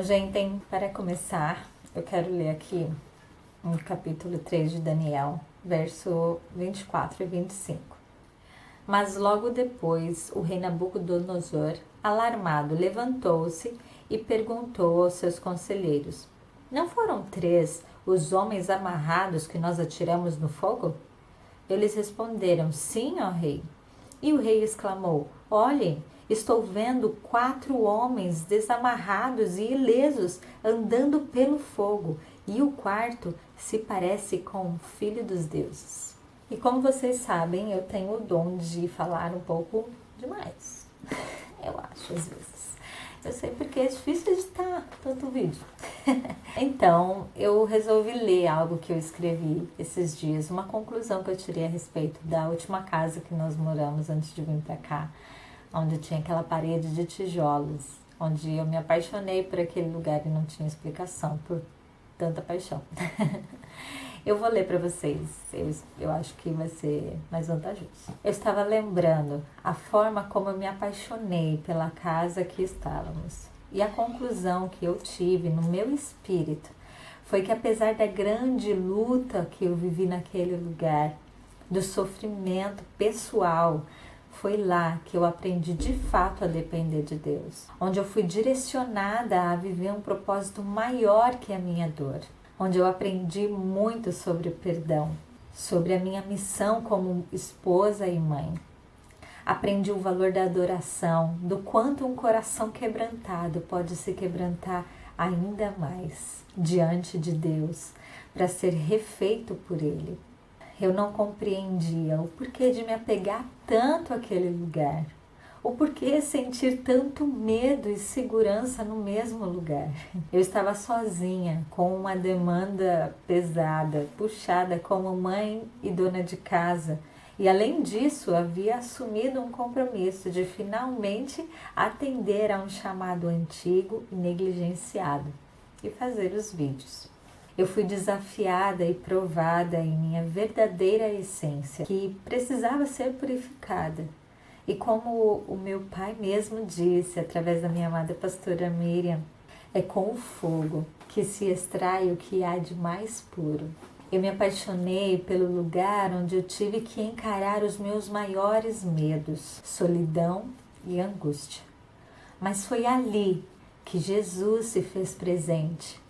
Bom, gente, para começar, eu quero ler aqui no capítulo 3 de Daniel, verso 24 e 25. Mas logo depois, o rei Nabucodonosor, alarmado, levantou-se e perguntou aos seus conselheiros: Não foram 3 os homens amarrados que nós atiramos no fogo? Eles responderam: Sim, ó rei. E o rei exclamou: Olhem, estou vendo 4 homens desamarrados e ilesos andando pelo fogo, e o quarto se parece com o filho dos deuses. E como vocês sabem, eu tenho o dom de falar um pouco demais. Eu acho, às vezes. Eu sei porque é difícil editar tanto vídeo. Então, eu resolvi ler algo que eu escrevi esses dias, uma conclusão que eu tirei a respeito da última casa que nós moramos antes de vir pra cá, onde tinha aquela parede de tijolos, onde eu me apaixonei por aquele lugar e não tinha explicação por tanta paixão. Eu vou ler para vocês, eu acho que vai ser mais vantajoso. Eu estava lembrando a forma como eu me apaixonei pela casa que estávamos. E a conclusão que eu tive no meu espírito foi que, apesar da grande luta que eu vivi naquele lugar, do sofrimento pessoal, foi lá que eu aprendi de fato a depender de Deus, onde eu fui direcionada a viver um propósito maior que a minha dor, onde eu aprendi muito sobre o perdão, sobre a minha missão como esposa e mãe. Aprendi o valor da adoração, do quanto um coração quebrantado pode se quebrantar ainda mais diante de Deus para ser refeito por Ele. Eu não compreendia o porquê de me apegar tanto àquele lugar, o porquê sentir tanto medo e segurança no mesmo lugar. Eu estava sozinha, com uma demanda pesada, puxada como mãe e dona de casa. E além disso, havia assumido um compromisso de finalmente atender a um chamado antigo e negligenciado e fazer os vídeos. Eu fui desafiada e provada em minha verdadeira essência, que precisava ser purificada. E como o meu pai mesmo disse, através da minha amada pastora Miriam, é com o fogo que se extrai o que há de mais puro. Eu me apaixonei pelo lugar onde eu tive que encarar os meus maiores medos, solidão e angústia. Mas foi ali que Jesus se fez presente,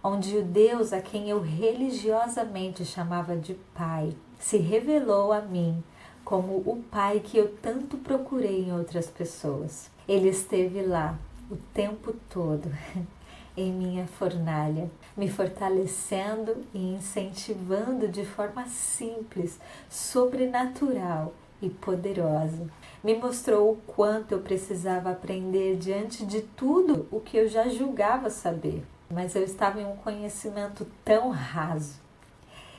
onde o Deus a quem eu religiosamente chamava de Pai se revelou a mim como o Pai que eu tanto procurei em outras pessoas. Ele esteve lá o tempo todo em minha fornalha, me fortalecendo e incentivando de forma simples, sobrenatural e poderosa. Me mostrou o quanto eu precisava aprender diante de tudo o que eu já julgava saber, mas eu estava em um conhecimento tão raso.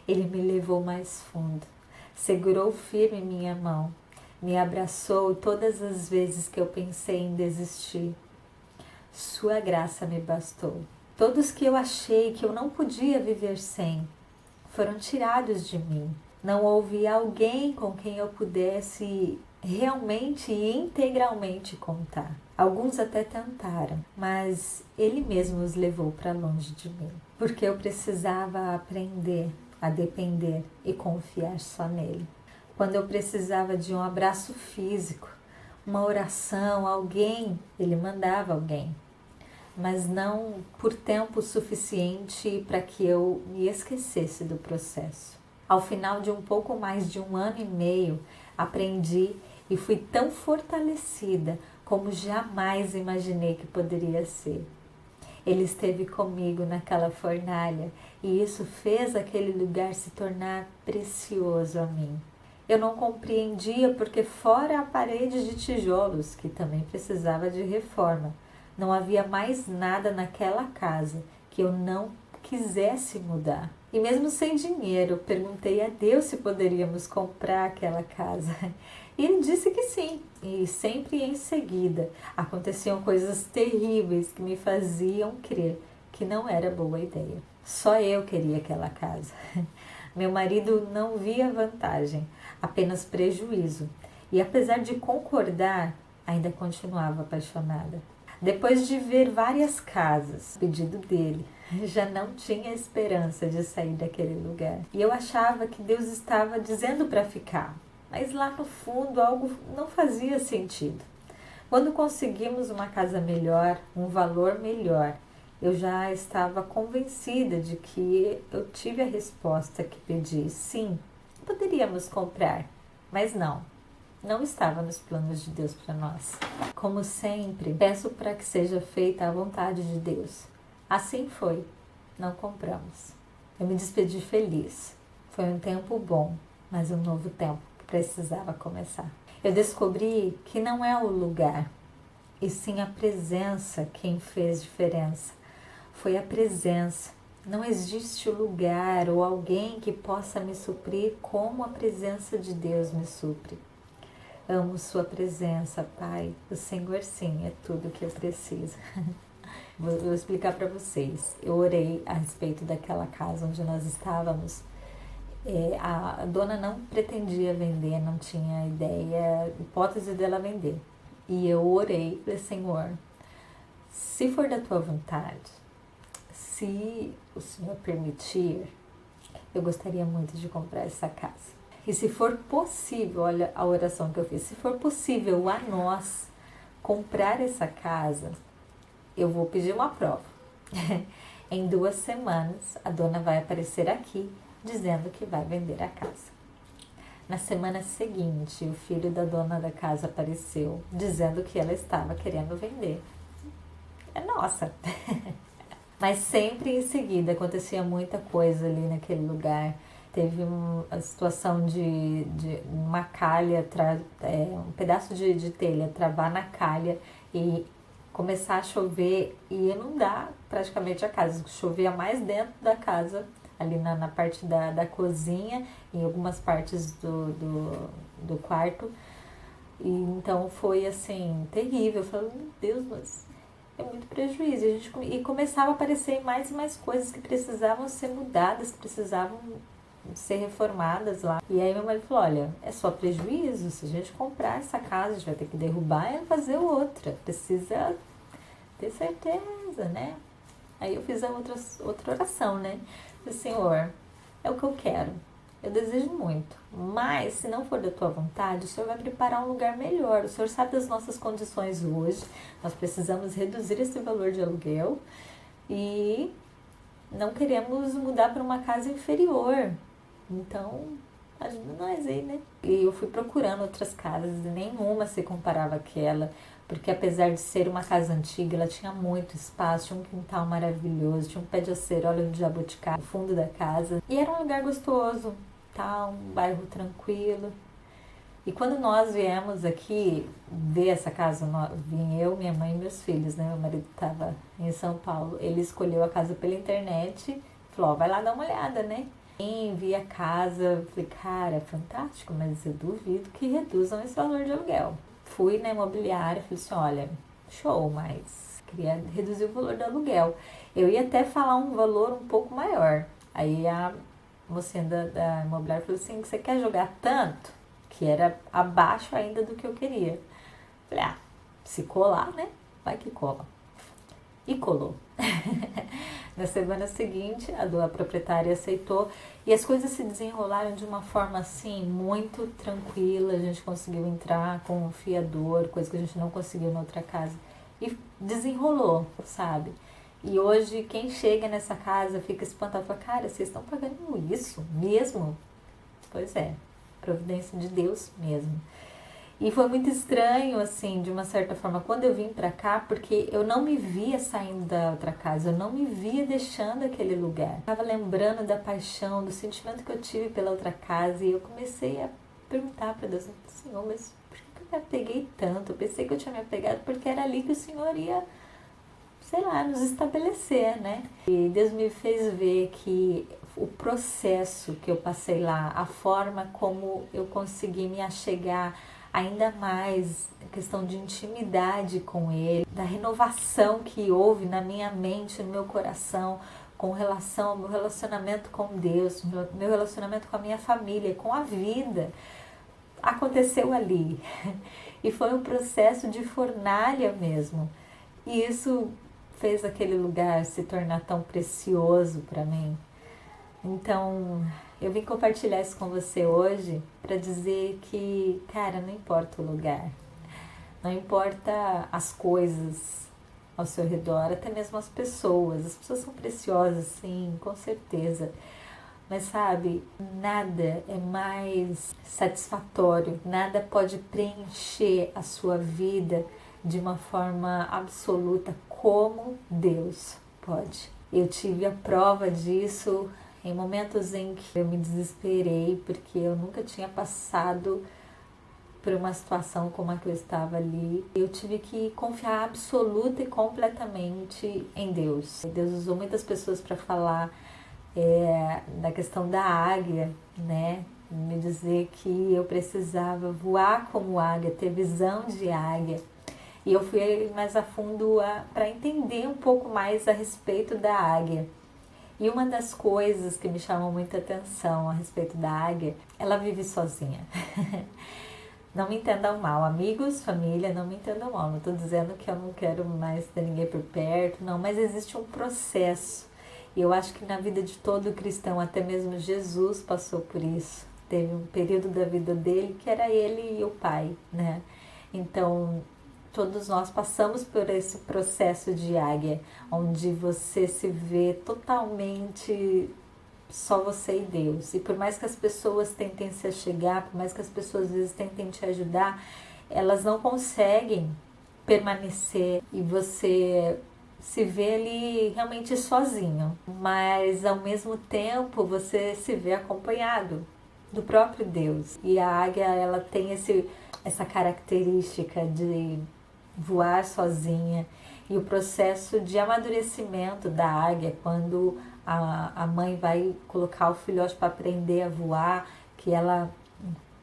Ele me levou mais fundo, segurou firme minha mão, me abraçou todas as vezes que eu pensei em desistir. Sua graça me bastou. Todos que eu achei que eu não podia viver sem foram tirados de mim. Não houve alguém com quem eu pudesse realmente e integralmente contar. Alguns até tentaram, mas Ele mesmo os levou para longe de mim, porque eu precisava aprender a depender e confiar só nele. Quando eu precisava de um abraço físico, uma oração, alguém, Ele mandava alguém, mas não por tempo suficiente para que eu me esquecesse do processo. Ao final de um pouco mais de 1 ano e meio, aprendi e fui tão fortalecida como jamais imaginei que poderia ser. Ele esteve comigo naquela fornalha e isso fez aquele lugar se tornar precioso a mim. Eu não compreendia porque fora a parede de tijolos, que também precisava de reforma, não havia mais nada naquela casa que eu não quisesse mudar. E mesmo sem dinheiro, perguntei a Deus se poderíamos comprar aquela casa. E Ele disse que sim. E sempre em seguida aconteciam coisas terríveis que me faziam crer que não era boa ideia. Só eu queria aquela casa. Meu marido não via vantagem, apenas prejuízo. E apesar de concordar, ainda continuava apaixonada. Depois de ver várias casas, pedido dele, já não tinha esperança de sair daquele lugar. E eu achava que Deus estava dizendo para ficar, mas lá no fundo algo não fazia sentido. Quando conseguimos uma casa melhor, um valor melhor, eu já estava convencida de que eu tive a resposta que pedi. Sim, poderíamos comprar, mas não estava nos planos de Deus para nós. Como sempre, peço para que seja feita a vontade de Deus. Assim foi, não compramos. Eu me despedi feliz. Foi um tempo bom, mas um novo tempo que precisava começar. Eu descobri que não é o lugar, e sim a presença quem fez diferença. Foi a presença. Não existe lugar ou alguém que possa me suprir como a presença de Deus me supre. Amo sua presença, Pai. O Senhor sim é tudo que eu preciso. Vou explicar para vocês. Eu orei a respeito daquela casa onde nós estávamos. A dona não pretendia vender, não tinha ideia, hipótese dela vender. E eu orei, falei, Senhor, se for da tua vontade, se o Senhor permitir, eu gostaria muito de comprar essa casa. E se for possível, olha a oração que eu fiz, se for possível a nós comprar essa casa, eu vou pedir uma prova. Em 2 semanas, a dona vai aparecer aqui dizendo que vai vender a casa. Na semana seguinte, o filho da dona da casa apareceu dizendo que ela estava querendo vender. É nossa! Mas sempre em seguida acontecia muita coisa ali naquele lugar. Teve a situação de uma calha, um pedaço de telha travar na calha e começar a chover e inundar praticamente a casa. Chovia mais dentro da casa, ali na parte da cozinha, em algumas partes do quarto. E então foi assim, terrível. Eu falei, meu Deus, mas é muito prejuízo. E começava a aparecer mais e mais coisas que precisavam ser mudadas, que precisavam ser reformadas lá. E aí meu marido falou, olha, é só prejuízo. Se a gente comprar essa casa, a gente vai ter que derrubar e fazer outra. Precisa ter certeza, né? Aí eu fiz a outra oração, né? Falei, Senhor, é o que eu quero. Eu desejo muito, mas se não for da tua vontade, o Senhor vai preparar um lugar melhor. O Senhor sabe das nossas condições hoje. Nós precisamos reduzir esse valor de aluguel e não queremos mudar para uma casa inferior. Então, ajuda nós aí, né? E eu fui procurando outras casas e nenhuma se comparava àquela, porque apesar de ser uma casa antiga, ela tinha muito espaço, tinha um quintal maravilhoso, tinha um pé de acerola de jabuticaba no fundo da casa. E era um lugar gostoso, tá? Um bairro tranquilo. E quando nós viemos aqui ver essa casa, vim eu, minha mãe e meus filhos, né? Meu marido estava em São Paulo. Ele escolheu a casa pela internet, falou, ó, vai lá dar uma olhada, né? Vi a casa, falei, cara, é fantástico, mas eu duvido que reduzam esse valor de aluguel. Fui na imobiliária e falei assim, olha, show, mas queria reduzir o valor do aluguel. Eu ia até falar um valor um pouco maior. Aí a mocinha da imobiliária falou assim, você quer jogar tanto? Que era abaixo ainda do que eu queria. Falei, se colar, né? Vai que cola. E colou. Na semana seguinte, a proprietária aceitou e as coisas se desenrolaram de uma forma assim, muito tranquila. A gente conseguiu entrar com um fiador, coisa que a gente não conseguiu na outra casa. E desenrolou, sabe? E hoje, quem chega nessa casa fica espantado, fala, cara, vocês estão pagando isso mesmo? Pois é, providência de Deus mesmo. E foi muito estranho, assim, de uma certa forma, quando eu vim pra cá, porque eu não me via saindo da outra casa, eu não me via deixando aquele lugar. Eu tava lembrando da paixão, do sentimento que eu tive pela outra casa, e eu comecei a perguntar pra Deus, Senhor, mas por que eu me apeguei tanto? Eu pensei que eu tinha me apegado porque era ali que o Senhor ia, sei lá, nos estabelecer, né? E Deus me fez ver que o processo que eu passei lá, a forma como eu consegui me achegar ainda mais, a questão de intimidade com Ele, da renovação que houve na minha mente, no meu coração, com relação ao meu relacionamento com Deus, meu relacionamento com a minha família, com a vida, aconteceu ali. E foi um processo de fornalha mesmo. E isso fez aquele lugar se tornar tão precioso para mim. Então, eu vim compartilhar isso com você hoje para dizer que, cara, não importa o lugar, não importa as coisas ao seu redor, até mesmo as pessoas. As pessoas são preciosas, sim, com certeza. Mas sabe, nada é mais satisfatório, nada pode preencher a sua vida de uma forma absoluta como Deus pode. Eu tive a prova disso em momentos em que eu me desesperei, porque eu nunca tinha passado por uma situação como a que eu estava ali. Eu tive que confiar absoluta e completamente em Deus. Deus usou muitas pessoas para falar da questão da águia, né? Me dizer que eu precisava voar como águia, ter visão de águia. E eu fui mais a fundo para entender um pouco mais a respeito da águia. E uma das coisas que me chamou muita atenção a respeito da águia, ela vive sozinha. Não me entendam mal, amigos, família, não me entendam mal. Não estou dizendo que eu não quero mais ter ninguém por perto, não, mas existe um processo. E eu acho que na vida de todo cristão, até mesmo Jesus passou por isso. Teve um período da vida dele que era ele e o Pai, né? Então, todos nós passamos por esse processo de águia, onde você se vê totalmente só você e Deus. E por mais que as pessoas tentem se achegar, por mais que as pessoas às vezes tentem te ajudar, elas não conseguem permanecer e você se vê ali realmente sozinho, mas ao mesmo tempo você se vê acompanhado do próprio Deus. E a águia, ela tem essa característica de voar sozinha, e o processo de amadurecimento da águia, quando a mãe vai colocar o filhote para aprender a voar, que ela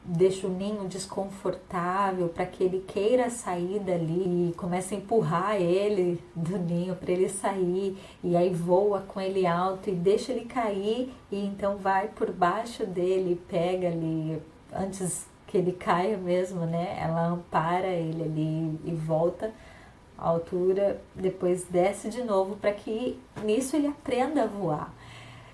deixa o ninho desconfortável para que ele queira sair dali e começa a empurrar ele do ninho para ele sair, e aí voa com ele alto e deixa ele cair, e então vai por baixo dele, pega ali antes que ele caia mesmo, né? Ela ampara ele ali e volta à altura, depois desce de novo para que nisso ele aprenda a voar.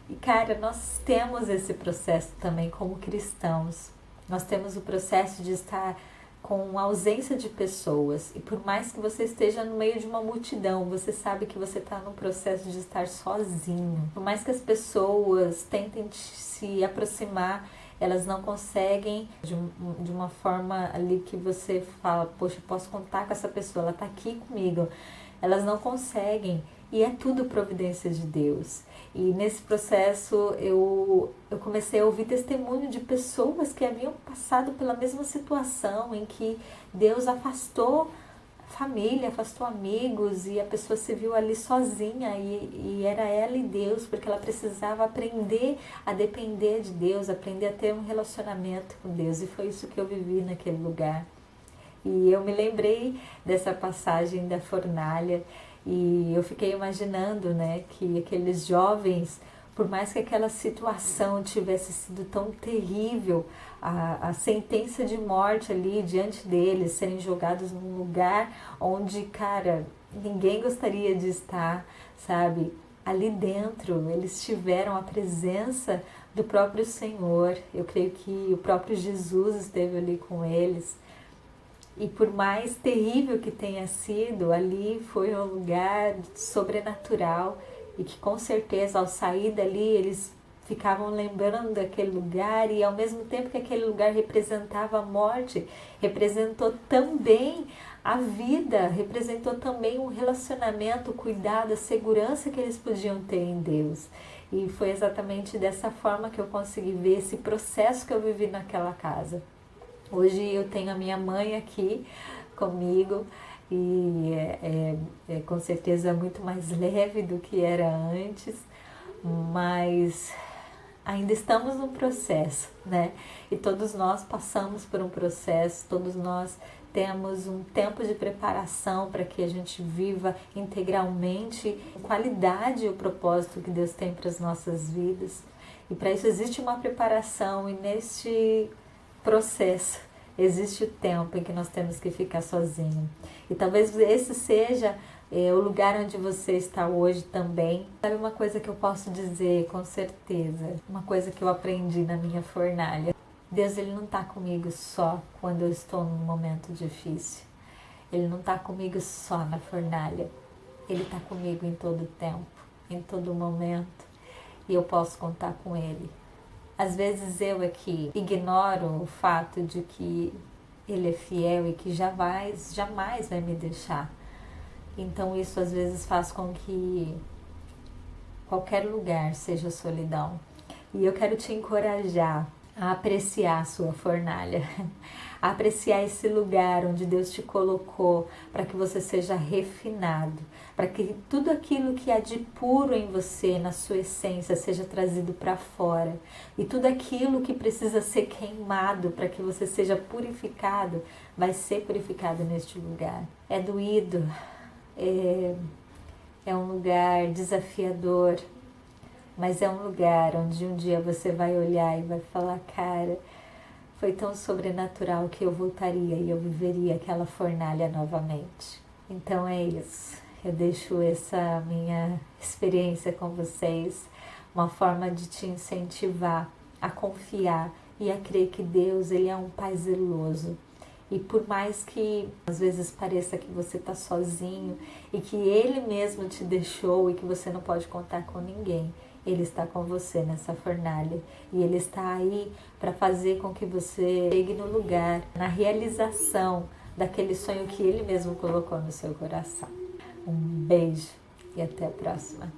E cara, nós temos esse processo também como cristãos. Nós temos o processo de estar com ausência de pessoas, e por mais que você esteja no meio de uma multidão, você sabe que você está no processo de estar sozinho. Por mais que as pessoas tentem se aproximar, elas não conseguem de uma forma ali que você fala, poxa, eu posso contar com essa pessoa, ela está aqui comigo. Elas não conseguem, e é tudo providência de Deus. E nesse processo eu comecei a ouvir testemunho de pessoas que haviam passado pela mesma situação, em que Deus afastou família, afastou amigos, e a pessoa se viu ali sozinha, e era ela e Deus, porque ela precisava aprender a depender de Deus, aprender a ter um relacionamento com Deus, e foi isso que eu vivi naquele lugar. E eu me lembrei dessa passagem da fornalha, e eu fiquei imaginando, né, que aqueles jovens, por mais que aquela situação tivesse sido tão terrível, a sentença de morte ali diante deles, serem jogados num lugar onde, cara, ninguém gostaria de estar, sabe? Ali dentro eles tiveram a presença do próprio Senhor. Eu creio que o próprio Jesus esteve ali com eles. E por mais terrível que tenha sido, ali foi um lugar sobrenatural, e que com certeza ao sair dali eles ficavam lembrando daquele lugar, e ao mesmo tempo que aquele lugar representava a morte, representou também a vida, representou também um relacionamento, o cuidado, a segurança que eles podiam ter em Deus. E foi exatamente dessa forma que eu consegui ver esse processo que eu vivi naquela casa. Hoje eu tenho a minha mãe aqui comigo, e é com certeza muito mais leve do que era antes, mas ainda estamos num processo, né? E todos nós passamos por um processo, todos nós temos um tempo de preparação para que a gente viva integralmente, com qualidade, o propósito que Deus tem para as nossas vidas. E para isso existe uma preparação, e neste processo existe o tempo em que nós temos que ficar sozinhos. E talvez esse seja o lugar onde você está hoje também. Sabe uma coisa que eu posso dizer com certeza? Uma coisa que eu aprendi na minha fornalha. Deus, Ele não está comigo só quando eu estou num momento difícil. Ele não está comigo só na fornalha. Ele está comigo em todo tempo, em todo momento. E eu posso contar com Ele. Às vezes eu aqui ignoro o fato de que Ele é fiel e que jamais vai me deixar. Então isso às vezes faz com que qualquer lugar seja solidão. E eu quero te encorajar a apreciar a sua fornalha, a apreciar esse lugar onde Deus te colocou para que você seja refinado, para que tudo aquilo que há de puro em você, na sua essência, seja trazido para fora. E tudo aquilo que precisa ser queimado para que você seja purificado, vai ser purificado neste lugar. É doído, é um lugar desafiador, mas é um lugar onde um dia você vai olhar e vai falar, cara, foi tão sobrenatural que eu voltaria e eu viveria aquela fornalha novamente. Então é isso, eu deixo essa minha experiência com vocês, uma forma de te incentivar a confiar e a crer que Deus, Ele é um Pai zeloso. E por mais que às vezes pareça que você está sozinho e que Ele mesmo te deixou e que você não pode contar com ninguém, Ele está com você nessa fornalha e Ele está aí para fazer com que você chegue no lugar, na realização daquele sonho que Ele mesmo colocou no seu coração. Um beijo e até a próxima.